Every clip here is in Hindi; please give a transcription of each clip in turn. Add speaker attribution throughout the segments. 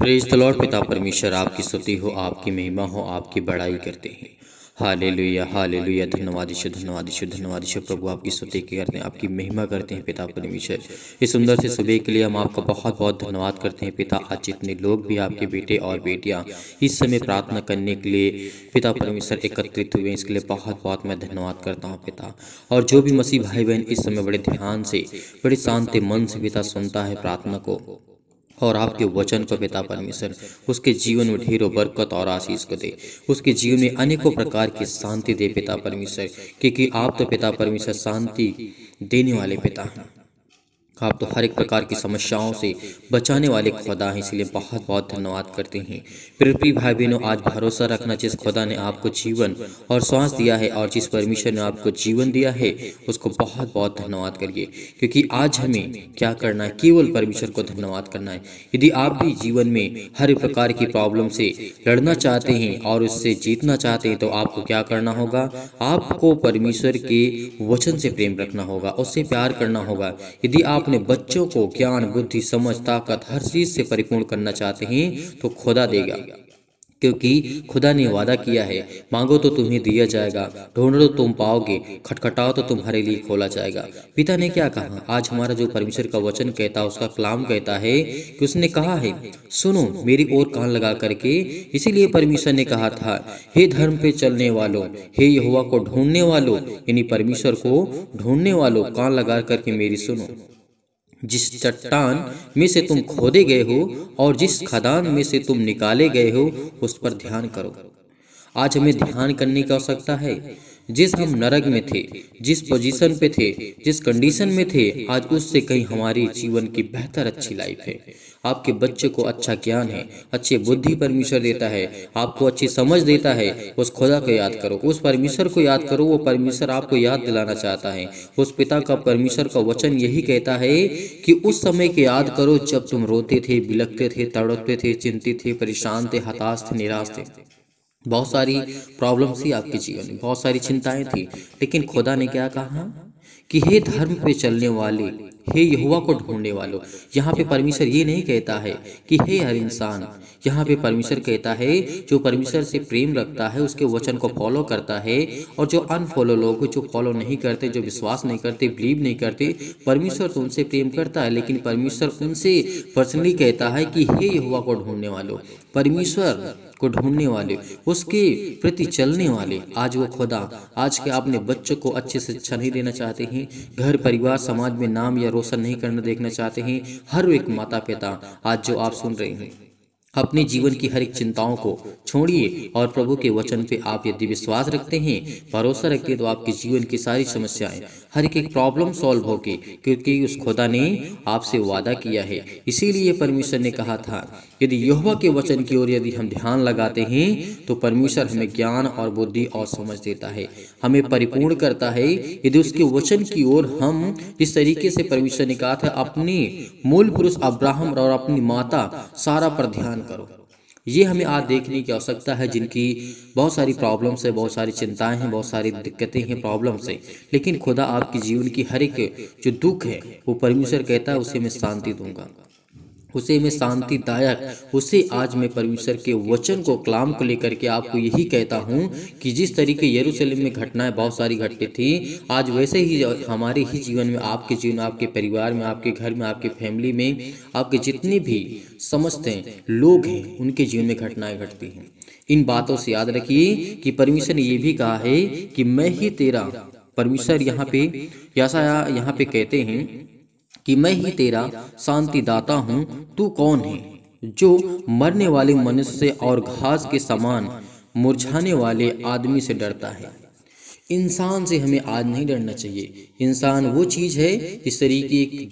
Speaker 1: Praise the Lord. पिता परमेश्वर आपकी स्तुति हो, आपकी महिमा हो, आपकी बड़ाई करते हैं। Hallelujah hallelujah. धन्यवाद ईश्वर, धन्यवाद ईश्वर, धन्यवाद ईश्वर। प्रभु आपकी स्तुति करते हैं, आपकी महिमा करते हैं पिता परमेश्वर। इस सुंदर से सुबह के लिए हम आपका बहुत बहुत धन्यवाद करते हैं पिता। आज जितने लोग भी आपके बेटे और बेटियां इस समय प्रार्थना करने के लिए पिता परमेश्वर एकत्रित हुए, इसके लिए बहुत बहुत मैं धन्यवाद करता हूँ पिता। और जो भी मसीह भाई बहन इस समय बड़े ध्यान से, बड़े शांति मन से पिता सुनता है प्रार्थना को और आपके वचन को पिता परमेश्वर, उसके जीवन में ढेरों बरकत और आशीष को दे, उसके जीवन में अनेकों प्रकार की शांति दे पिता परमेश्वर, क्योंकि आप तो पिता परमेश्वर शांति देने वाले पिता हैं। आप तो हर एक प्रकार की समस्याओं से बचाने वाले खुदा हैं, इसलिए बहुत बहुत धन्यवाद करते हैं। प्रिय भाई बहनों, आज भरोसा रखना जिस खुदा ने आपको जीवन और श्वास दिया है और जिस परमेश्वर ने आपको जीवन दिया है उसको बहुत बहुत धन्यवाद करिए, क्योंकि आज हमें क्या करना है, केवल परमेश्वर को धन्यवाद करना है। यदि आप भी जीवन में हर एक प्रकार की प्रॉब्लम से लड़ना चाहते हैं और उससे जीतना चाहते हैं तो आपको क्या करना होगा, आपको परमेश्वर के वचन से प्रेम रखना होगा, उससे प्यार करना होगा। यदि आप अपने बच्चों को ज्ञान बुद्धि समझ ताकत हर चीज से परिपूर्ण करना चाहते हैं तो खुदा देगा, क्योंकि खुदा ने वादा किया है, मांगो तो तुम्हें दिया जाएगा, ढूंढो तो तुम पाओगे, खटखटाओ तो तुम्हारे लिए खोला जाएगा। पिता ने क्या कहा, आज हमारा जो परमेश्वर का वचन कहता है, उसका कलाम कहता है कि उसने कहा है, सुनो मेरी ओर कान लगा करके। इसीलिए परमेश्वर ने कहा था, हे धर्म पे चलने वालों, हे यहोवा को ढूंढने वालों, यानी परमेश्वर को ढूंढने वालों, कान लगा करके मेरी सुनो। जिस चट्टान में से तुम खोदे गए हो और जिस खदान में से तुम निकाले गए हो उस पर ध्यान करो। आज हमें ध्यान करने की आवश्यकता है। जिस हम नरक में थे, जिस पोजीशन पे थे, जिस कंडीशन में थे, आज उससे कहीं हमारी जीवन की बेहतर अच्छी लाइफ है। आपके बच्चे को अच्छा ज्ञान है, अच्छी बुद्धि परमेश्वर देता है, आपको अच्छी समझ देता है। उस खुदा को याद करो, उस परमेश्वर को याद करो। वो परमेश्वर आपको याद दिलाना चाहता है। उस पिता का परमेश्वर का वचन यही कहता है कि उस समय के याद करो जब तुम रोते थे, बिलखते थे, तड़पते थे, चिंतित थे, परेशान थे, हताश थे, निराश थे। बहुत सारी प्रॉब्लम्स थी आपके जीवन में, बहुत सारी चिंताएं थी, लेकिन खुदा ने क्या कहा कि हे धर्म पे चलने वाले, हे यहोवा को ढूंढने वालों। यहाँ पे परमेश्वर ये नहीं कहता है कि हे हर इंसान, यहाँ पे परमेश्वर कहता है जो परमेश्वर से प्रेम रखता है, उसके वचन को फॉलो करता है। और जो अनफॉलो लोग, जो फॉलो नहीं करते, जो विश्वास नहीं करते, बिलीव नहीं करते, परमेश्वर तो उनसे प्रेम करता है, लेकिन परमेश्वर उनसे पर्सनली कहता है कि हे यहोवा को ढूंढने वालों, परमेश्वर को ढूंढने वाले, उसके प्रति चलने वाले। आज वो खुदा, आज के अपने बच्चों को अच्छे से शिक्षा नहीं देना चाहते हैं, घर परिवार समाज में नाम या रोशन नहीं करना देखना चाहते हैं। हर एक माता पिता आज जो आप सुन रहे हैं, अपने जीवन की हर एक चिंताओं को छोड़िए और प्रभु के वचन पे आप यदि विश्वास रखते हैं, भरोसा रखते हैं, तो आपके जीवन की सारी समस्याएं, हर एक प्रॉब्लम सॉल्व होगी, क्योंकि उस खुदा ने आपसे वादा किया है। इसीलिए परमेश्वर ने कहा था, यदि यहोवा के वचन की ओर यदि हम ध्यान लगाते हैं तो परमेश्वर हमें ज्ञान और बुद्धि और समझ देता है, हमें परिपूर्ण करता है। यदि उसके वचन की ओर हम जिस तरीके से परमेश्वर ने कहा था, अपने मूल पुरुष अब्राहम और अपनी माता सारा पर ध्यान करो। ये हमें आज देखने की आवश्यकता है, जिनकी बहुत सारी प्रॉब्लम्स है, बहुत सारी चिंताएं हैं, बहुत सारी दिक्कतें हैं, प्रॉब्लम्स हैं, लेकिन खुदा आपके जीवन की हर एक जो दुख है वो परमेश्वर कहता है उसे मैं शांति दूंगा, उसे मैं शांतिदायक, उसे आज मैं परमेश्वर के वचन को, कलाम को लेकर के आपको यही कहता हूँ कि जिस तरीके यरूशलेम में घटनाएं बहुत सारी घटती थी, आज वैसे ही हमारे ही जीवन में, आपके जीवन, आपके परिवार में, आपके घर में, आपके फैमिली में, आपके जितने भी समझते लोग हैं उनके जीवन में घटनाएं घटती हैं। इन बातों से याद रखिए कि परमेश्वर ने ये भी कहा है कि मैं ही तेरा, परमेश्वर यहाँ पे यहाँ पे कहते हैं कि मैं ही तेरा शांतिदाता हूँ। तू कौन है जो मरने वाले मनुष्य से और घास के समान मुरझाने वाले आदमी से डरता है। इंसान से हमें आज नहीं डरना चाहिए। इंसान वो चीज़ है, इस तरीके की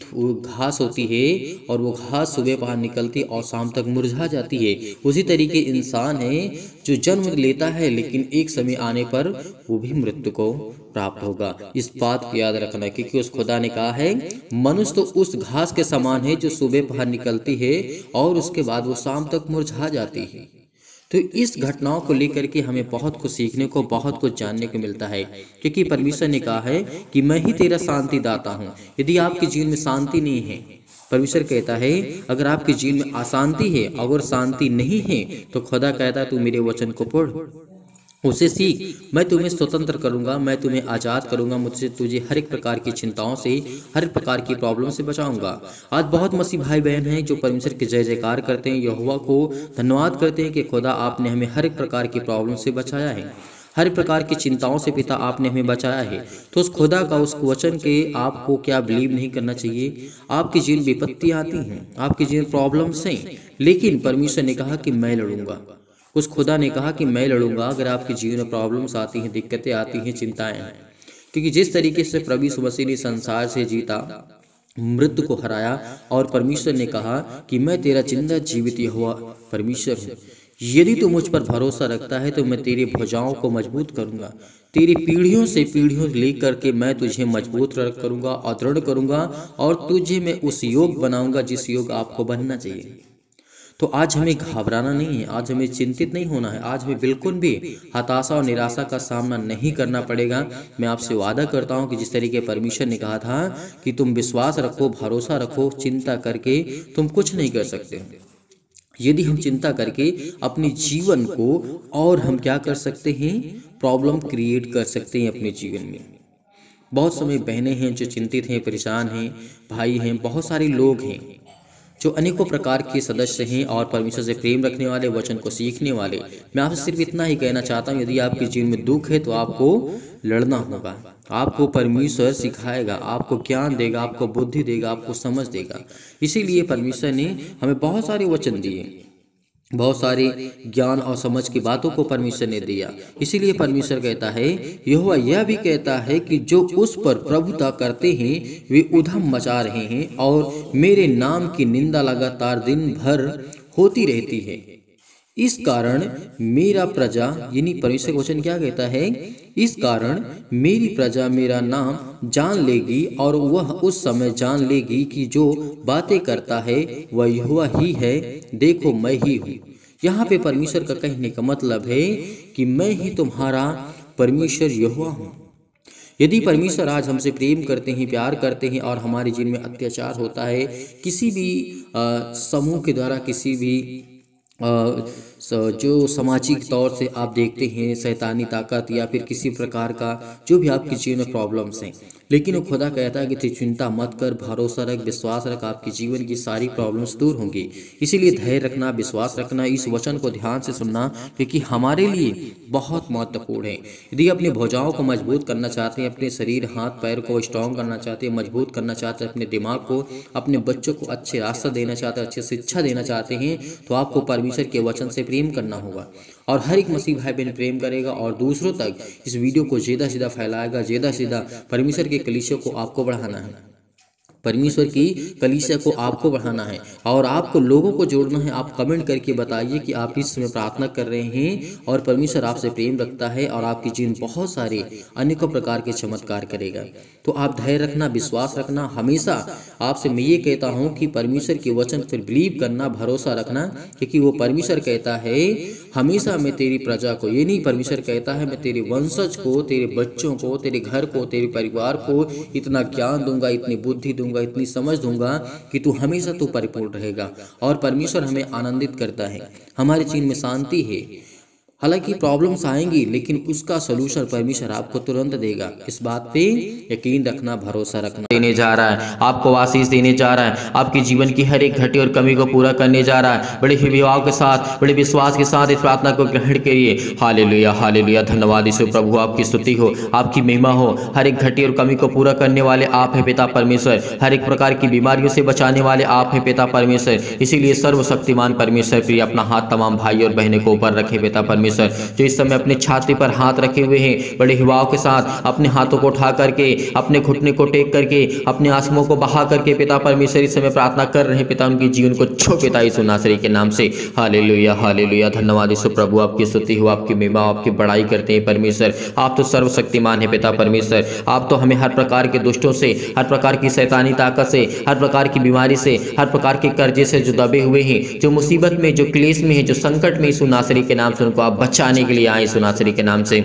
Speaker 1: घास होती है और वो घास सुबह बाहर निकलती और शाम तक मुरझा जाती है। उसी तरीके इंसान है जो जन्म लेता है, लेकिन एक समय आने पर वो भी मृत्यु को प्राप्त होगा। इस बात को याद रखना, क्योंकि उस खुदा ने कहा है मनुष्य तो उस घास के समान है जो सुबह बाहर निकलती है और उसके बाद वो शाम तक मुरझा जाती है। तो इस घटनाओं को लेकर के हमें बहुत कुछ सीखने को, बहुत कुछ जानने को मिलता है, क्योंकि परमेश्वर ने कहा है कि मैं ही तेरा शांति दाता हूँ। यदि आपके जीवन में शांति नहीं है, परमेश्वर कहता है अगर आपके जीवन में अशांति है, अगर शांति नहीं है, तो खुदा कहता है तू मेरे वचन को पढ़, उसे सीख, मैं तुम्हें स्वतंत्र करूंगा, मैं तुम्हें आज़ाद करूंगा, मुझसे तुझे हर एक प्रकार की चिंताओं से, हर एक प्रकार की प्रॉब्लम से बचाऊंगा। आज बहुत मसीह भाई बहन हैं जो परमेश्वर के जय जयकार करते हैं, यहोवा को धन्यवाद करते हैं कि खुदा आपने हमें हर एक प्रकार की प्रॉब्लम से बचाया है, हर प्रकार की चिंताओं से पिता आपने हमें बचाया है। तो उस खुदा का, उस वचन के आपको क्या बिलीव नहीं करना चाहिए? आपके जीवन विपत्तियाँ आती हैं, आपके जीवन प्रॉब्लम्स हैं, लेकिन परमेश्वर ने कहा कि मैं लड़ूंगा। उस खुदा ने कहा कि मैं लड़ूंगा। अगर आपके जीवन में प्रॉब्लम्स आती हैं, दिक्कतें आती हैं, चिंताएं हैं, क्योंकि जिस तरीके से प्रभु यीशु मसीह ने संसार से जीता, मृत्यु को हराया, और परमेश्वर ने कहा कि मैं तेरा जिंदा जीवित यहोवा परमेश्वर हूँ, यदि तू मुझ पर भरोसा रखता है तो मैं तेरी भुजाओं को मजबूत करूंगा, तेरी पीढ़ियों से पीढ़ियों लेकर के मैं तुझे मजबूत करूंगा और दृढ़ करूंगा, और तुझे मैं उस योग बनाऊंगा जिस योग आपको बनना चाहिए। तो आज हमें घबराना नहीं है, आज हमें चिंतित नहीं होना है, आज हमें बिल्कुल भी हताशा और निराशा का सामना नहीं करना पड़ेगा। मैं आपसे वादा करता हूं कि जिस तरीके परमेश्वर ने कहा था कि तुम विश्वास रखो, भरोसा रखो, चिंता करके तुम कुछ नहीं कर सकते। यदि हम चिंता करके अपने जीवन को और हम क्या कर सकते हैं, प्रॉब्लम क्रिएट कर सकते हैं अपने जीवन में। बहुत समय बहनें हैं जो चिंतित हैं, परेशान हैं, भाई हैं, बहुत सारे लोग हैं जो अनेकों प्रकार के सदस्य हैं और परमेश्वर से प्रेम रखने वाले, वचन को सीखने वाले। मैं आपसे सिर्फ इतना ही कहना चाहता हूँ, यदि आपके जीवन में दुख है तो आपको लड़ना होगा। आपको परमेश्वर सिखाएगा, आपको ज्ञान देगा, आपको बुद्धि देगा, आपको समझ देगा। इसीलिए परमेश्वर ने हमें बहुत सारे वचन दिए, बहुत सारे ज्ञान और समझ की बातों को परमेश्वर ने दिया। इसीलिए परमेश्वर कहता है, यहोवा यह भी कहता है कि जो उस पर प्रभुता करते हैं वे उधम मचा रहे हैं और मेरे नाम की निंदा लगातार दिन भर होती रहती है। इस कारण मेरा प्रजा, यानी परमेश्वर का वचन क्या कहता है, इस कारण मेरी प्रजा मेरा नाम जान लेगी और वह उस समय जान लेगी कि जो बातें करता है वह यहोवा ही है, देखो मैं ही हूँ। यहाँ पे परमेश्वर का कहने का मतलब है कि मैं ही तुम्हारा परमेश्वर यहोवा हूँ। यदि परमेश्वर आज हमसे प्रेम करते हैं, प्यार करते हैं और हमारे जीवन में अत्याचार होता है, किसी भी समूह के द्वारा, किसी भी जो सामाजिक तौर से आप देखते हैं, शैतानी ताकत या फिर किसी प्रकार का जो भी आपके जीवन में प्रॉब्लम्स हैं, लेकिन वो खुदा कहता है कि तू चिंता मत कर, भरोसा रख, विश्वास रख, आपके जीवन की सारी प्रॉब्लम्स दूर होंगी। इसीलिए धैर्य रखना, विश्वास रखना, इस वचन को ध्यान से सुनना, क्योंकि हमारे लिए बहुत महत्वपूर्ण है। यदि अपनी भुजाओं को मजबूत करना चाहते हैं, अपने शरीर हाथ पैर को स्ट्रॉन्ग करना चाहते हैं, मजबूत करना चाहते हैं, अपने दिमाग को, अपने बच्चों को अच्छे रास्ता देना चाहते हैं, अच्छी शिक्षा देना चाहते हैं, तो आपको परमेश्वर के वचन से प्रेम करना होगा। और हर एक मसीह भाई बहन प्रेम करेगा और दूसरों तक इस वीडियो को ज़्यादा से ज़्यादा फैलाएगा, ज़्यादा से ज़्यादा परमेश्वर के कलीसिया को आपको बढ़ाना है, परमेश्वर की कलीसिया को आपको बढ़ाना है और आपको लोगों को जोड़ना है। आप कमेंट करके बताइए कि आप इस समय प्रार्थना कर रहे हैं और परमेश्वर आपसे प्रेम रखता है और आपके जीवन बहुत सारे अनेकों प्रकार के चमत्कार करेगा। तो आप धैर्य रखना, विश्वास रखना। हमेशा आपसे मैं ये कहता हूँ कि परमेश्वर के वचन पर बिलीव करना, भरोसा रखना, क्योंकि वो परमेश्वर कहता है हमेशा मैं तेरी प्रजा को, ये नहीं, परमेश्वर कहता है मैं तेरे वंशज को, तेरे बच्चों को, तेरे घर को, तेरे परिवार को इतना ज्ञान दूंगा, इतनी बुद्धि दूंगा, इतनी समझ दूंगा कि तू हमेशा तू परिपूर्ण रहेगा। और परमेश्वर हमें आनंदित करता है, हमारे जीवन में शांति है। हालांकि प्रॉब्लम्स आएंगी, लेकिन उसका सलूशन परमेश्वर आपको तुरंत देगा। इस बात पे यकीन रखना, भरोसा रखना।
Speaker 2: देने जा रहा है, आपको आशीष देने जा रहा है, आपके जीवन की हर एक घटी और कमी को पूरा करने जा रहा है। बड़े विभाव के साथ, बड़े विश्वास के साथ इस प्रार्थना को ग्रहण करिए। हालेलुया, हालेलुया, धन्यवाद यीशु प्रभु, आपकी स्तुति हो, आपकी महिमा हो। हर एक घटी और कमी को पूरा करने वाले आप है पिता परमेश्वर, हर एक प्रकार की बीमारियों से बचाने वाले आप है पिता परमेश्वर। इसीलिए सर्वशक्तिमान परमेश्वर प्रिय अपना हाथ तमाम भाई और बहनों को ऊपर रखे पिता परमेश्वर, जो इस समय अपने छाती पर हाथ रखे हुए हैं, बड़े हिवाव के साथ अपने हाथों को उठा करके, अपने घुटने को टेक करके, अपने आंसुओं को बहा करके पिता परमेश्वर इस समय प्रार्थना कर रहे हैं। पिता उनके जीवन को छो पिता यीशु नासरी के नाम से। हालेलुया, हालेलुया, धन्यवाद यीशु प्रभु, आपकी स्तुति हो, आपकी महिमा, आपकी बड़ाई करते हैं परमेश्वर। आप तो सर्वशक्तिमान है पिता परमेश्वर। आप तो हमें हर प्रकार के दुष्टों से, हर प्रकार की शैतानी ताकत से, हर प्रकार की बीमारी से, हर प्रकार के कर्जे से जो दबे हुए हैं, जो मुसीबत में, जो क्लेश में है, जो संकट में, यीशु नासरी के नाम से उनको आप बचाने के लिए आए यीशु नासरी के नाम से।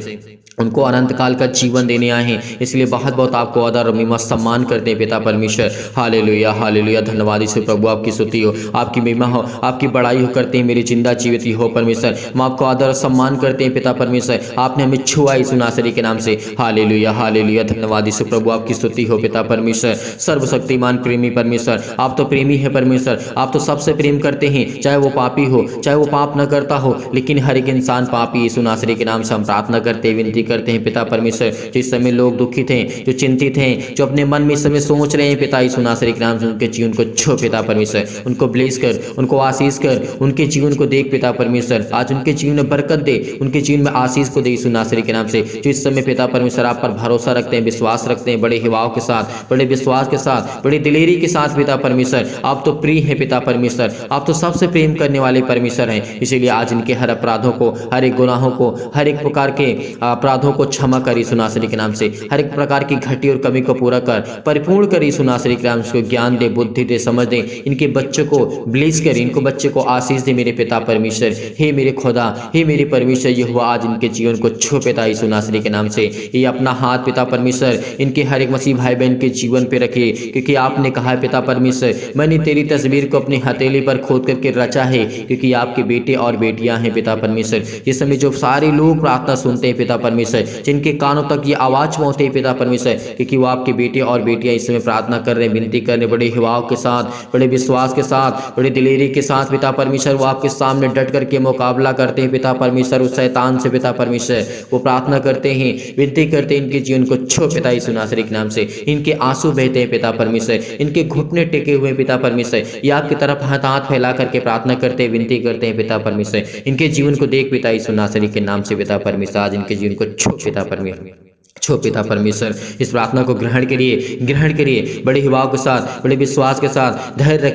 Speaker 2: उनको अनंत काल का जीवन देने आए हैं, इसलिए बहुत बहुत आपको आदर और महिमा सम्मान करते हैं पिता परमेश्वर। हालेलुया हालेलुया, धन्यवाद यीशु प्रभु, आपकी स्तुति हो, आपकी महिमा हो, आपकी बड़ाई हो करते हैं मेरे जिंदा जीवित हो परमेश्वर। हम आपको आदर और सम्मान करते हैं पिता परमेश्वर, आपने हमें छुआ यीशु नासरी के नाम से। हालेलुया हालेलुया, धन्यवाद यीशु प्रभु, आपकी स्तुति हो पिता परमेश्वर। सर्वशक्तिमान प्रेमी परमेश्वर, आप तो प्रेमी है परमेश्वर, आप तो सबसे प्रेम करते हैं, चाहे वो पापी हो चाहे वो पाप न करता हो, लेकिन हर एक इंसान पापी यीशु नासरी के नाम से हम प्रार्थना करते हैं, विनती करते हैं पिता परमेश्वर। जिस समय लोग दुखित हैं, जो चिंतित हैं, जो अपने मन में इस समय सोच रहे हैं पिता यीशु नासरी के नाम से, उनके जीवन को छो पिता परमेश्वर, उनको ब्लेस कर, उनको आशीष कर, उनके जीवन को देख पिता परमेश्वर, आज उनके जीवन में बरकत दे, उनके जीवन में आशीष को दे यीशु नासरी के नाम से। जो इस समय पिता परमेश्वर आप पर भरोसा रखते हैं, विश्वास रखते हैं, बड़े हिवाव के साथ, बड़े विश्वास के साथ, बड़ी दिलेरी के साथ पिता परमेश्वर, आप तो प्रिय हैं पिता परमेश्वर, आप तो सबसे प्रेम करने वाले परमेश्वर हैं। इसीलिए आज इनके हर अपराधों को, हर एक गुनाहों को, हर एक प्रकार के अपराधों को क्षमा कर यीशु नासरी के नाम से, हर एक प्रकार की घटी और कमी को पूरा कर, परिपूर्ण कर यीशु नासरी के नाम से। ज्ञान दे, बुद्धि दे, समझ दे, इनके बच्चों को ब्लेस कर, इनको बच्चे को आशीष दे मेरे पिता परमेश्वर। हे मेरे खुदा, हे मेरे परमेश्वर, ये हुआ आज इनके जीवन को छू पिता यीशु नासरी के नाम से। ये अपना हाथ पिता परमेश्वर इनके हर एक मसीह भाई बहन के जीवन पे रखिए, क्योंकि आपने कहा है पिता परमेश्वर, मैंने तेरी तस्वीर को अपनी हथेली पर खोद करके रचा है, क्योंकि आपके बेटे और बेटियां हैं पिता परमेश्वर। इस समय जो सारे लोग प्रार्थना सुनते हैं पिता परमेश्वर, जिनके कानों तक ये आवाज पहुंचते हैं पिता परमेश्वर, क्योंकि वो आपके बेटे और बेटियां इस समय प्रार्थना कर रहे हैं, विनती कर रहे हैं, बड़े हिवाव के साथ, बड़े विश्वास के साथ, बड़े दिलेरी के साथ पिता परमेश्वर, वो आपके सामने डट करके मुकाबला करते हैं पिता परमेश्वर, उस शैतान से पिता परमेश्वर। वो प्रार्थना करते हैं, विनती करते हैं, इनके जीवन को छो पिता यीशु नासरी के नाम से। इनके आंसू बहते हैं पिता परमेश्वर, इनके घुटने टेके हुए पिता परमेश्वर, ये आपकी तरफ हाथ फैला करके प्रार्थना करते हैं, विनती करते हैं पिता परमेश्वर। इनके जीवन को देख पिता यीशु नासरी के नाम से पिता परमेश्वर, आज इनके जीवन को छो पिता परमेश्वर, छो पिता परमेश्वर। इस प्रार्थना को ग्रहण करिए बड़े हिवाव के साथ, बड़े विश्वास के साथ। धैर्य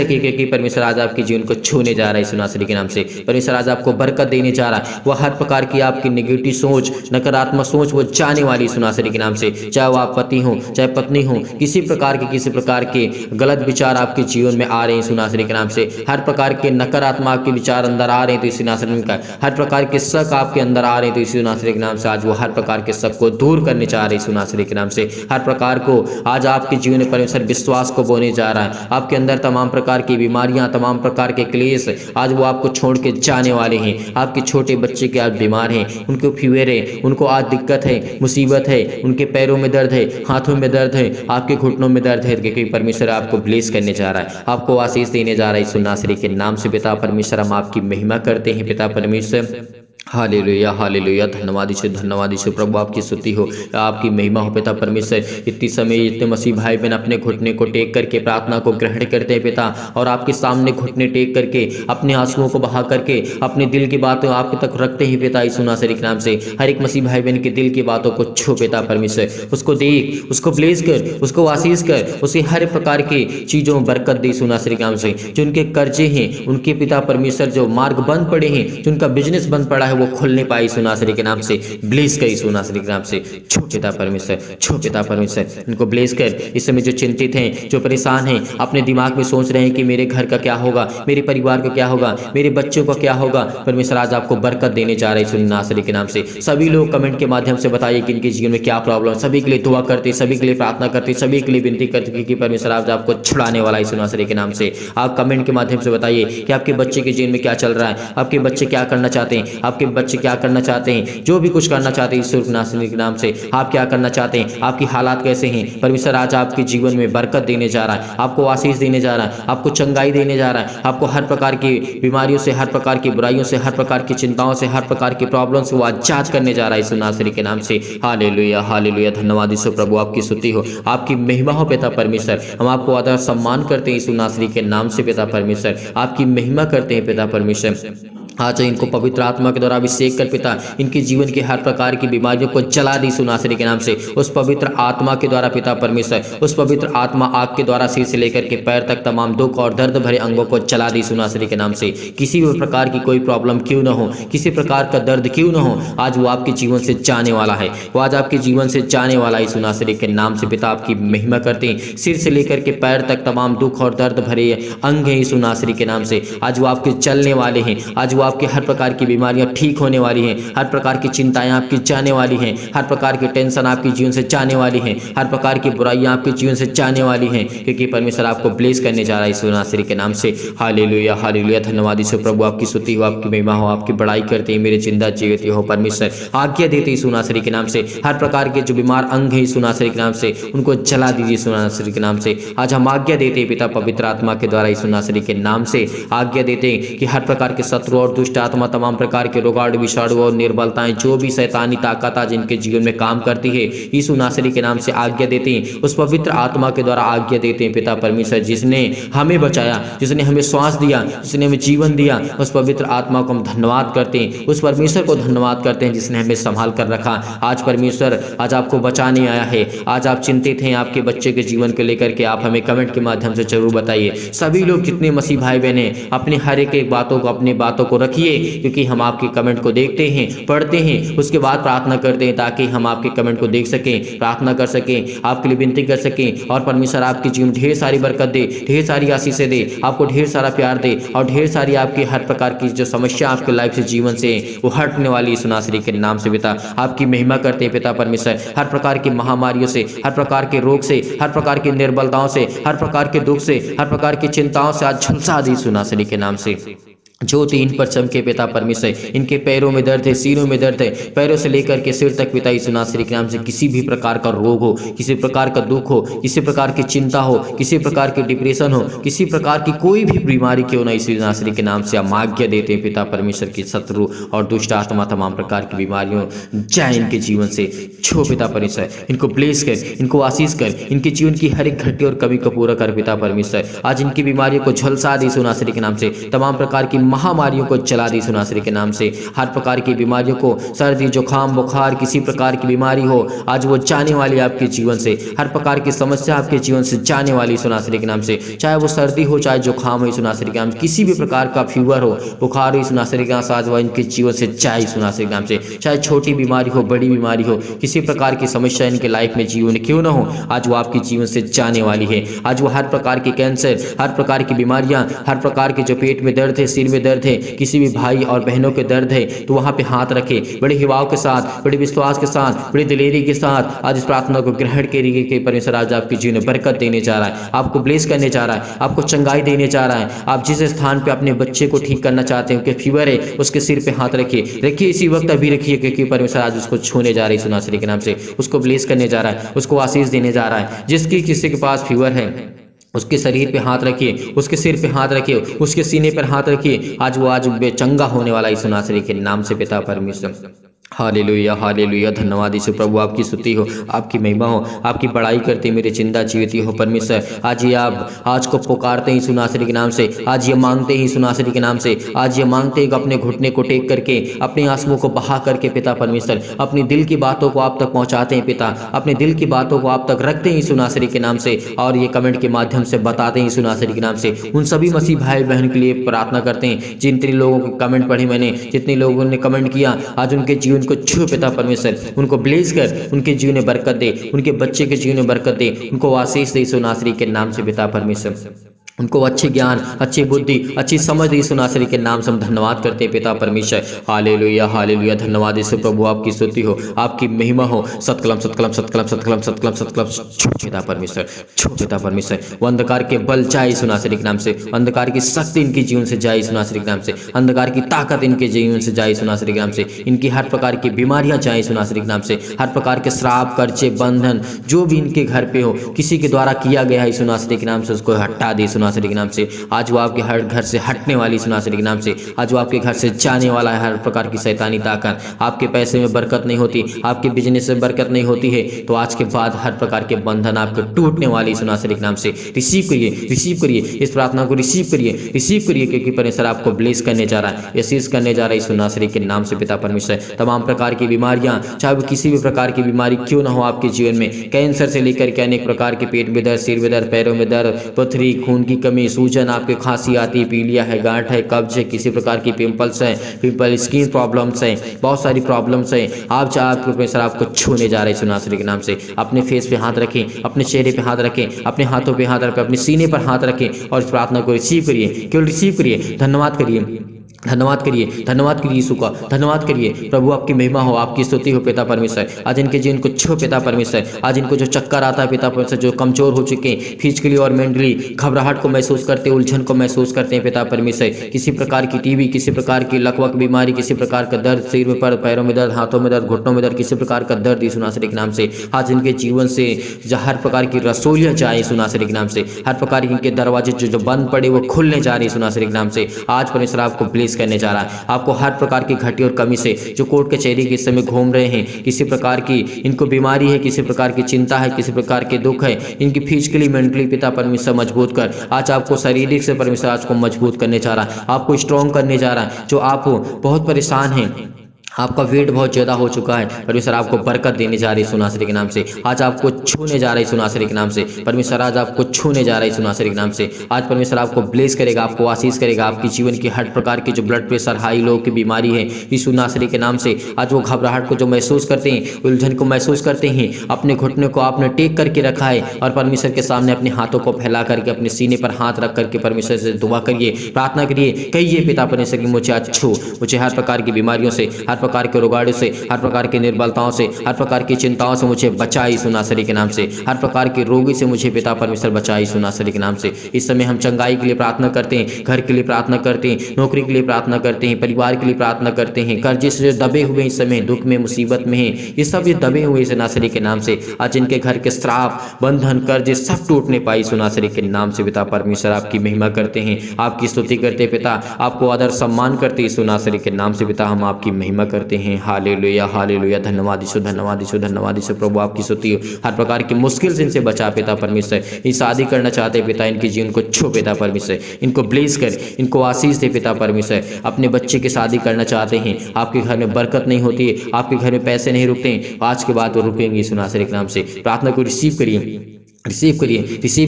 Speaker 2: रखिए, क्योंकि परमेश्वर आज आपके जीवन को छूने जा रहा है यीशु नासरी के नाम से। परमेश्वर आज आपको बरकत देने जा रहा है, वह हर प्रकार की आपकी नेगेटिव सोच, नकारात्मक सोच वो जाने वाली यीशु नासरी के नाम से। चाहे वो आप पति हो चाहे पत्नी हो, किसी प्रकार के गलत विचार आपके जीवन में आ रहे हैं यीशु नासरी के नाम से, हर प्रकार के नकारात्मक आपके विचार अंदर आ रहे हैं तो यीशु नासरी का, हर प्रकार के शक आपके अंदर आ रहे हैं तो यीशु नासरी के नाम से आज वो हर प्रकार के शक को दूर करने चाह रहे यीशु नासरी के नाम से। हर प्रकार को आज आपके जीवन में परमेश्वर विश्वास को बोने जा रहा है। आपके अंदर तमाम प्रकार की बीमारियां, तमाम प्रकार के क्लेश आज वो आपको छोड़ के जाने वाले हैं। आपके छोटे बच्चे के आज बीमार हैं, उनको फीवर है, उनको आज दिक्कत है, मुसीबत है, उनके पैरों में दर्द है, हाथों में दर्द है, आपके घुटनों में दर्द है, क्योंकि परमेश्वर आपको ब्लेस करने जा रहा है, आपको आशीष देने जा रहा है यीशु नासरी के नाम से। पिता परमेश्वर, हम आपकी महिमा करते हैं पिता परमेश्वर। हालेलुया हालेलुया, धन्यवाद यीशु प्रभु, आपकी स्तुति हो, आपकी महिमा हो पिता परमेश्वर। इतनी समय इतने मसीह भाई बहन अपने घुटने को टेक करके प्रार्थना को ग्रहण करते हैं पिता, और आपके सामने घुटने टेक करके अपने आंसुओं को बहा करके अपने दिल की बातों आपके तक रखते हैं पिता यीशु नासरी के नाम से। हर एक मसीह भाई बहन के दिल की बातों को छू पिता परमेश्वर, उसको देख, उसको ब्लेस कर, उसको आशीष कर, उसे हर प्रकार की चीज़ों में बरकत दे यीशु नासरी के नाम से। जो उनके कर्जे हैं, उनके पिता परमेश्वर जो मार्ग बंद पड़े हैं, जो उनका बिजनेस बंद पड़ा है, वो खुलने पाए यीशु नासरी के नाम से। ब्लेस कर यीशु नासरी के नाम से, छो पिता परमेश्वर, इनको ब्लेस कर। इस समय जो चिंतित हैं, जो परेशान हैं, अपने दिमाग में सोच रहे हैं कि मेरे घर का क्या होगा, मेरे परिवार का क्या होगा, मेरे बच्चों का क्या होगा, परमेश्वर आज आपको बरकत देने जा रहे हैं यीशु नासरी के नाम से। सभी लोग कमेंट के माध्यम से बताइए कि इनके जीवन में क्या प्रॉब्लम है, सभी के लिए दुआ करते, सभी के लिए प्रार्थना करते, सभी के लिए विनती करते कि परमेश्वर आज आपको छुड़ाने वाला है यीशु नासरी के नाम से। आप कमेंट के माध्यम से बताइए कि आपके बच्चे के जीवन में क्या चल रहा है, आपके बच्चे क्या करना चाहते हैं, आपके बच्चे क्या करना चाहते हैं, जो भी कुछ करना चाहते हैं यीशु नासरी के नाम से। आप क्या करना चाहते हैं, आपकी हालात कैसे हैं, परमेश्वर आज आपके जीवन में बरकत देने जा रहा है, आपको आशीष देने जा रहा है, आपको चंगाई देने जा रहा है, आपको हर प्रकार की बीमारियों से, हर प्रकार की बुराइयों से, हर प्रकार की चिंताओं से, हर प्रकार की प्रॉब्लम से वो आजाद करने जा रहा है यीशु नासरी के नाम से। हालेलुया हालेलुया, धन्यवाद यीशु प्रभु, आपकी स्तुति हो, आपकी महिमा हो पिता परमेश्वर। हम आपको आदर सम्मान करते हैं यीशु नासरी के नाम से पिता परमेश्वर, आपकी महिमा करते हैं पिता परमेश्वर। आज इनको पवित्र आत्मा के द्वारा अभिषेक कर पिता, इनके जीवन की हर प्रकार की बीमारियों को जला दी यीशु नासरी के नाम से। उस पवित्र आत्मा के द्वारा पिता परमेश्वर, उस पवित्र आत्मा आग के द्वारा सिर से लेकर के पैर तक तमाम दुख और दर्द भरे अंगों को जला दी यीशु नासरी के नाम से। किसी भी प्रकार की कोई प्रॉब्लम क्यों ना हो, किसी प्रकार का दर्द क्यों ना हो, आज वो आपके जीवन से जाने वाला है, वो आज आपके जीवन से जाने वाला है यीशु नासरी के नाम से। पिता आपकी महिमा करते हैं, सिर से लेकर के पैर तक तमाम दुख और दर्द भरे अंग हैं यीशु नासरी के नाम से। आज वो आपके चलने वाले हैं, आज वो आपके हर प्रकार की बीमारियां ठीक होने वाली हैं, हर प्रकार की चिंताएं आपकी जाने वाली हैं, हर प्रकार की टेंशन आपके जीवन से जाने वाली हैं, हर प्रकार की बुराइयां आपके जीवन से जाने वाली हैं, क्योंकि परमेश्वर आपको ब्लेस करने जा रहा है यीशु नासरी के नाम से। Hallelujah hallelujah. धन्यवाद यीशु प्रभु, आपकी स्तुति हो, आपकी महिमा हो, आपकी बड़ाई करते हैं मेरे जिंदा जीवित हो परमेश्वर। आज्ञा देते यीशु नासरी के नाम से हर प्रकार के जो बीमार अंग हैं यीशु नासरी के नाम से उनको जला दीजिए यीशु नासरी के नाम से। आज हम आज्ञा देते हैं पिता पवित्र आत्मा के द्वारा यीशु नासरी के नाम से आज्ञा देते हैं कि हर प्रकार के शत्रु और दुष्ट आत्मा, तमाम प्रकार के रोगाणु विषाणु और निर्बलताएं, जो भी शैतानी ताकत आज जिनके जीवन में काम करती है यीशु नासरी के नाम से आज्ञा देते हैं, उस पवित्र आत्मा के द्वारा आज्ञा देते हैं पिता परमेश्वर, जिसने हमें बचाया, जिसने हमें श्वास दिया, जिसने हमें जीवन दिया, उस पवित्र आत्मा को हम धन्यवाद करते हैं, उस परमेश्वर को धन्यवाद करते हैं जिसने हमें संभाल कर रखा। आज परमेश्वर आज आपको बचाने आया है। आज आप चिंतित हैं आपके बच्चे के जीवन को लेकर के, आप हमें कमेंट के माध्यम से जरूर बताइए। सभी लोग जितने मसीह भाई बहन हैं अपने हर एक बातों को, अपनी बातों को रखिए, क्योंकि हम आपके कमेंट को देखते हैं, पढ़ते हैं, उसके बाद प्रार्थना करते हैं ताकि हम आपके कमेंट को देख सकें, प्रार्थना कर सकें, आपके लिए विनती कर सकें और परमेश्वर आपके जीवन ढेर सारी बरकत दे, ढेर सारी आशीषें दे, आपको ढेर सारा प्यार दे और ढेर सारी आपकी हर प्रकार की जो समस्या आपके लाइफ से जीवन से वो हटने वाली यीशु नासरी के नाम से पिता आपकी महिमा करते हैं पिता परमेश्वर। हर प्रकार की महामारियों से, हर प्रकार के रोग से, हर प्रकार की निर्बलताओं से, हर प्रकार के दुख से, हर प्रकार की चिंताओं से आज झुलसा दी यीशु नासरी के नाम से। जो 3 पर चमके पिता परमेश्वर, इनके पैरों में दर्द है, सीनों में दर्द है, पैरों से लेकर के सिर तक पिता यीशु नासरी के नाम से किसी भी प्रकार का रोग हो, किसी प्रकार का दुख हो, किसी प्रकार की चिंता हो, किसी प्रकार की डिप्रेशन हो, किसी प्रकार की कोई भी बीमारी क्यों ना यीशु नासरी के नाम से हम आज्ञा देते हैं पिता परमेश्वर की शत्रु और दुष्ट आत्मा, तमाम प्रकार की बीमारियों जाए इनके जीवन से। छो पिता परमेश्वर, इनको ब्लेस कर, इनको आशीष कर, इनके जीवन की हर एक घटी और कमी को पूरा कर पिता परमेश्वर। आज इनकी बीमारियों को झुलसा दे यीशु नासरी के नाम से, तमाम प्रकार की महामारियों को चला दी यीशु नासरी के नाम से। हर प्रकार की बीमारियों को, सर्दी जुकाम बुखार, किसी प्रकार की बीमारी हो, आज वो जाने वाली आपके जीवन से। हर प्रकार की समस्या आपके जीवन से जाने वाली यीशु नासरी के नाम से, चाहे वो सर्दी हो, चाहे जुकाम हो यीशु नासरी के नाम से, किसी भी प्रकार का फीवर हो, बुखार हो यीशु नासरी के नाम से, आज वह इनके जीवन से जाए यीशु नासरी के नाम से। चाहे छोटी बीमारी हो, बड़ी बीमारी हो, किसी प्रकार की समस्या इनके लाइफ में जीवन क्यों ना हो, आज वो आपके जीवन से जाने वाली है। आज वो हर प्रकार की कैंसर, हर प्रकार की बीमारियां, हर प्रकार के जो पेट में दर्द है, सिर में दर्द है, किसी भी भाई और बहनों के दर्द है तो वहां पे हाथ रखे, बड़े हिवाव के साथ, बड़े विश्वास के साथ, बड़ी दिलेरी के साथ आज इस प्रार्थना को ग्रहण करिए कि परमेश्वर आज आपके जीवन में बरकत देने जा रहा है, आपको ब्लेस करने जा रहा है, आपको चंगाई देने जा रहा है। आप जिस स्थान पे अपने बच्चे को ठीक करना चाहते हैं, उनके फीवर है, उसके सिर पे हाथ रखिए, इसी वक्त अभी रखिए, क्योंकि परमेश्वर आज उसको छूने जा रहा है यीशु नासरी के नाम से, उसको ब्लेस करने जा रहा है, उसको आशीष देने जा रहा है। जिसकी किसी के पास फीवर है उसके शरीर पे हाथ रखिए, उसके सिर पे हाथ रखिए, उसके सीने पर हाथ रखिए, आज वो आज बेचंगा होने वाला यीशु नासरी के नाम से पिता परमेश्वर। Hallelujah hallelujah. धन्यवाद यीशु प्रभु, आपकी स्तुति हो, आपकी महिमा हो, आपकी बड़ाई करते मेरे जिंदा जीवित हो परमेश्वर। आज ये आप आज को पुकारते हैं यीशु नासरी के नाम से, आज ये मांगते हैं यीशु नासरी के नाम से, आज ये मांगते हैं कि अपने घुटने को टेक करके, अपने आंसुओं को बहा करके पिता परमेश्वर अपनी दिल की बातों को आप तक पहुंचाते हैं पिता, अपने दिल की बातों को आप तक रखते हैं यीशु नासरी के नाम से, और ये कमेंट के माध्यम से बताते हैं यीशु नासरी के नाम से। उन सभी मसीह भाई बहन के लिए प्रार्थना करते हैं जितने लोगों के कमेंट पढ़े मैंने, जितने लोगों ने कमेंट किया, आज उनके जीवन को छू पिता परमेश्वर, उनको ब्लेस कर, उनके जीवन में बरकत दे, उनके बच्चे के जीवन में बरकत दे, उनको आशीष दे यीशु नासरी के नाम से पिता परमेश्वर। उनको अच्छे ज्ञान, अच्छी बुद्धि, अच्छी समझ यीशु नासरी के नाम से हम धन्यवाद करते हैं पिता परमेश्वर। Hallelujah hallelujah. धन्यवाद यीशु प्रभु, आपकी स्तुति हो, आपकी महिमा हो। सतकलम सतकलम सतकलम सतकलम सतकलम सतकलम पिता परमेश्वर, पिता परमेश्वर। वो अंधकार के बल जाए यीशु नासरी के नाम से, अंधकार की शक्ति इनके जीवन से जाए यीशु नासरी के नाम से, अंधकार की ताकत इनके जीवन से जाए यीशु नासरी के नाम से, इनकी हर प्रकार की बीमारियां जाए यीशु नासरी के नाम से, हर प्रकार के श्राप, कर्जे, बंधन जो भी इनके घर पे हो, किसी के द्वारा किया गया है यीशु नासरी के नाम से, उसको हटा दे यीशु नासरी के नाम से। आज वो आपके हर घर से हटने वाली यीशु नासरी के नाम से, आज वो आपके घर से जाने वाला है हर प्रकार की शैतानी ताकत। आपके पैसे में बरकत नहीं होती, आपके बिजनेस में बरकत नहीं होती है, तो आज के बाद हर प्रकार के बंधन आपके टूटने वाली यीशु नासरी के नाम से। रिसीव करिए, रिसीव करिए, इस प्रार्थना को रिसीव करिए, रिसीव करिए, क्योंकि परमेश्वर आपको ब्लेस करने जा रहा है, आशीष करने जा रहा है यीशु नासरी के नाम से पिता परमेश्वर। तमाम प्रकार की बीमारियां, चाहे वो किसी भी प्रकार की बीमारी क्यों ना हो आपके जीवन में, कैंसर से लेकर के अनेक प्रकार के पेट में दर्द, सिर में दर्द, पैरों में दर्द, पथरी, खून की कमी, सूजन, आपके खांसी आती है, पीलिया है, गांठ है, कब्ज है, किसी प्रकार की पिंपल्स है, पिंपल, स्किन प्रॉब्लम्स है, बहुत सारी प्रॉब्लम्स है। आप चाहे परमेश्वर आपको छूने जा रहे हैं यीशु नासरी के नाम से। अपने फेस पे हाथ रखें, अपने चेहरे पे हाथ रखें, अपने हाथों पे हाथ रखें, अपने सीने पर हाथ रखें और इस प्रार्थना को रिसीव करिए, केवल रिसीव करिए, धन्यवाद करिए। धन्यवाद करिए यीशु का, धन्यवाद करिए प्रभु। आपकी महिमा हो, आपकी स्तुति हो पिता परमेश्वर। आज इनके जीवन को छो पिता परमेश्वर। आज इनको जो चक्कर आता है पिता परमेश्वर, जो कमजोर हो चुके हैं फिजिकली और मेंटली, घबराहट को महसूस करते, उलझन को महसूस करते हैं पिता परमेश्वर। किसी प्रकार की टीबी, किसी प्रकार की लकवा की बीमारी, किसी प्रकार का दर्द, सिर में पर, पैरों में दर्द, हाथों में दर्द, घुटनों में दर्द, किसी प्रकार का दर्द यीशु नासरी के नाम से आज इनके जीवन से हर प्रकार की रसोइयाँ जाए यीशु नासरी के नाम से। हर प्रकार के इनके दरवाजे जो बंद पड़े वो खुलने जा रहे यीशु नासरी के नाम से। आज परमेश्वर आपको ब्लेस करने जा रहा है। आपको हर प्रकार की घटी और कमी से, जो कोर्ट कचहरी के समय घूम रहे हैं, किसी प्रकार की इनको बीमारी है, किसी प्रकार की चिंता है, किसी प्रकार के दुख है, इनकी फिजिकली मेंटली पिता परमेश्वर मजबूत कर। आज आपको शारीरिक से परमेश्वर आज को मजबूत करने जा रहा है, आपको स्ट्रॉन्ग करने जा रहा है। जो आप बहुत परेशान हैं, आपका वेट बहुत ज़्यादा हो चुका है, परमेश्वर आपको बरकत देने जा रही है यीशु नासरी के नाम से। आज आपको छूने जा रहा है यीशु नासरी के नाम से। परमेश्वर आज आपको छूने जा रहा है यीशु नासरी के नाम से। आज परमेश्वर आपको ब्लेस करेगा, आपको आशीष करेगा। आपकी जीवन की हर प्रकार की जो ब्लड प्रेशर, हाई लो की बीमारी है यीशु नासरी के नाम से, आज वो घबराहट को जो महसूस करते हैं, उलझन को महसूस करते हैं, अपने घुटने को आपने टेक करके रखा है और परमेश्वर के सामने अपने हाथों को फैला करके अपने सीने पर हाथ रख करके परमेश्वर से दुआ करिए, प्रार्थना करिए, कहिए पिता परमेश्वर की मुझे आज छू, मुझे हर प्रकार की बीमारियों से, हर प्रकार के रोगाड़ों से, हर प्रकार की निर्बलताओं से, हर प्रकार की चिंताओं से मुझे बचाई यीशु नासरी के नाम से। हर प्रकार की रोगी से मुझे पिता परमेश्वर बचाई यीशु नासरी के नाम से। इस समय हम चंगाई के लिए प्रार्थना करते हैं, घर के लिए प्रार्थना करते हैं, नौकरी के लिए प्रार्थना करते हैं, परिवार के लिए प्रार्थना करते हैं। कर्जे से जो दबे हुए इस समय दुख में, मुसीबत में हैं, ये सब ये दबे हुए यीशु नासरी के नाम से आज इनके घर के श्राप, बंधन, कर्जे सब टूटने पाई यीशु नासरी के नाम से। पिता परमेश्वर आपकी महिमा करते हैं, आपकी स्तुति करते हैं पिता, आपको आदर सम्मान करते यीशु नासरी के नाम से। पिता हम आपकी महिमा करते हैं। हालेलुया, हालेलुया, धन्यवाद यीशु, धन्यवाद यीशु, धन्यवाद यीशु। प्रभु आपकी स्तुति हो। हर प्रकार की मुश्किल से इनसे बचा पिता परमेश्वर। ये शादी करना चाहते पिता, इनके जीवन को छू पिता परमेश्वर, इनको ब्लेस कर, इनको आशीष दे पिता परमेश्वर। अपने बच्चे की शादी करना चाहते हैं, आपके घर में बरकत नहीं होती है, आपके घर में पैसे नहीं रुकते हैं, आज के बाद वो रुकेंगे यीशु नासरी के नाम से। प्रार्थना को रिसीव करिए, रिसीव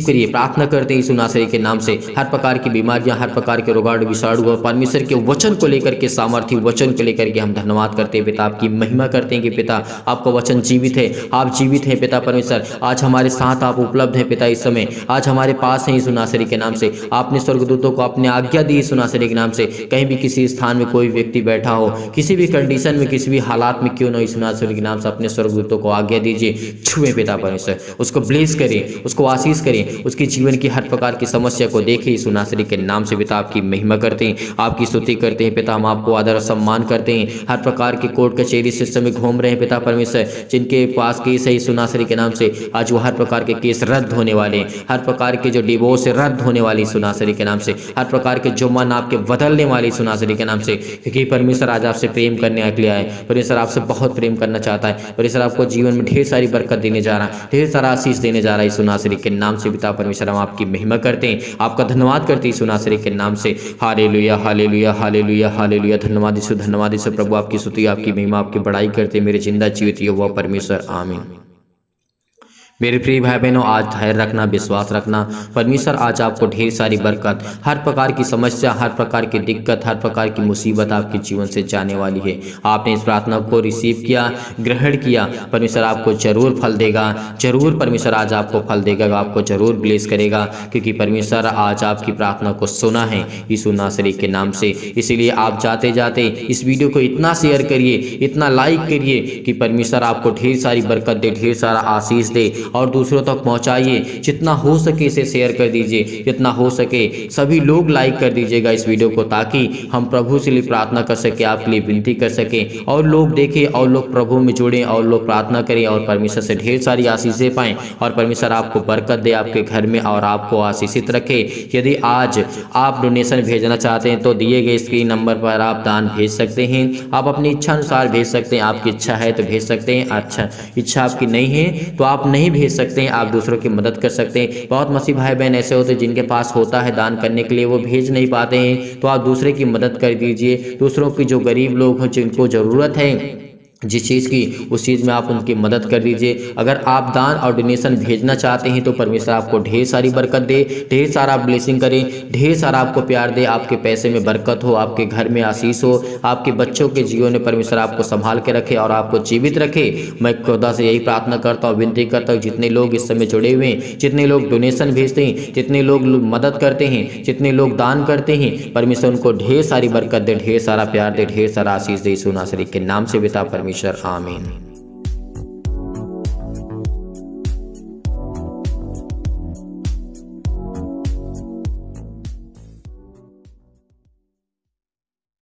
Speaker 2: करिए। प्रार्थना करते हैं यीशु नासरी के नाम से। हर प्रकार की बीमारियां, हर प्रकार के रोगाणु, विषाणु और परमेश्वर के वचन को लेकर के, सामर्थ्य वचन को लेकर के हम धन्यवाद करते हैं पिता, आपकी महिमा करते हैं कि पिता आपका वचन जीवित है, आप जीवित हैं पिता परमेश्वर। आज हमारे साथ आप उपलब्ध हैं पिता, इस समय आज हमारे पास हैं यीशु नासरी के नाम से। आपने स्वर्गदूतों को अपने आज्ञा दी यीशु नासरी के नाम से। कहीं भी किसी स्थान में कोई व्यक्ति बैठा हो, किसी भी कंडीशन में, किसी भी हालात में क्यों न, यीशु नासरी के नाम से अपने स्वर्गदूतों को आज्ञा दीजिए, छुए पिता परमेश्वर, उसको ब्लेस करें, उसको आशीष करें, उसके जीवन की हर प्रकार की समस्या को देखें यीशु नासरी के नाम से। पिता आपकी महिमा करते हैं, आपकी स्तुति करते हैं पिता, हम आपको आदर और सम्मान करते हैं। हर प्रकार के कोर्ट कचहरी सिस्टम में घूम रहे हैं पिता परमेश्वर, जिनके पास केस है यीशु नासरी के नाम से, आज वो हर प्रकार के केस रद्द होने वाले हैं। हर प्रकार के जो डिवोर्स है रद्द होने वाली यीशु नासरी के नाम से। हर प्रकार के जुर्माना आपके बदलने वाले यीशु नासरी के नाम से, क्योंकि परमेश्वर आज आपसे प्रेम करने के लिए आए। परमेश्वर आपसे बहुत प्रेम करना चाहता है। परमेश्वर आपको जीवन में ढेर सारी बरकत देने जा रहा है, ढेर सारा आशीष देने जा रहा है यीशु नासरी के नाम से। पिता परमेश्वर हम आपकी महिमा करते हैं, आपका धन्यवाद करते हैं यीशु नासरी के नाम से। हालेलुया, हालेलुया, हालेलुया, हालेलुया, धन्यवाद यीशु, धन्यवाद यीशु। प्रभु आपकी स्तुति, आपकी महिमा, आपकी बड़ाई करते हैं मेरे जिंदा जीवित यहोवा परमेश्वर, आमीन। मेरे प्रिय भाई बहनों, आज धैर्य रखना, विश्वास रखना। परमेश्वर आज आपको ढेर सारी बरकत, हर प्रकार की समस्या, हर प्रकार की दिक्कत, हर प्रकार की मुसीबत आपके जीवन से जाने वाली है। आपने इस प्रार्थना को रिसीव किया, ग्रहण किया, परमेश्वर आपको जरूर फल देगा, जरूर परमेश्वर आज आपको फल देगा, आपको जरूर ब्लेस करेगा, क्योंकि परमेश्वर आज आपकी प्रार्थना को सुना है यीशु नासरी के नाम से। इसीलिए आप जाते जाते इस वीडियो को इतना शेयर करिए, इतना लाइक करिए कि परमेश्वर आपको ढेर सारी बरकत दे, ढेर सारा आशीष दे और दूसरों तक पहुंचाइए। जितना हो सके इसे शेयर कर दीजिए, जितना हो सके सभी लोग लाइक कर दीजिएगा इस वीडियो को, ताकि हम प्रभु से लिए प्रार्थना कर सके, आपके लिए विनती कर सके, और लोग देखें और लोग प्रभु में जुड़ें और लोग प्रार्थना करें और परमेश्वर से ढेर सारी आशीषें पाएं और परमेश्वर आपको बरकत दे आपके घर में और आपको आशीषित रखे। यदि आज आप डोनेशन भेजना चाहते हैं तो दिए गए स्क्रीन नंबर पर आप दान भेज सकते हैं। आप अपनी इच्छा अनुसार भेज सकते हैं, आपकी इच्छा है तो भेज सकते हैं, अच्छा इच्छा आपकी नहीं है तो आप नहीं भेज सकते हैं, आप दूसरों की मदद कर सकते हैं। बहुत मसीह भाई बहन ऐसे होते हैं जिनके पास होता है दान करने के लिए, वो भेज नहीं पाते हैं, तो आप दूसरे की मदद कर दीजिए। दूसरों की जो गरीब लोग हैं जिनको ज़रूरत है जिस चीज़ की उस चीज़ में आप उनकी मदद कर दीजिए। अगर आप दान और डोनेशन भेजना चाहते हैं तो परमेश्वर आपको ढेर सारी बरकत दे, ढेर सारा ब्लेसिंग करे, ढेर सारा आपको प्यार दे, आपके पैसे में बरकत हो, आपके घर में आशीष हो, आपके बच्चों के जीवन में परमेश्वर आपको संभाल के रखे और आपको जीवित रखे। मैं खुदा से यही प्रार्थना करता हूँ, विनती करता हूँ, जितने लोग इस समय जुड़े हुए हैं, जितने लोग डोनेशन भेजते हैं, जितने लोग मदद करते हैं, जितने लोग दान करते हैं, परमेश्वर उनको ढेर सारी बरकत दे, ढेर सारा प्यार दे, ढेर सारा आशीष दे। यीशु नासरी के नाम से पिता परमेश्वर, आमीन।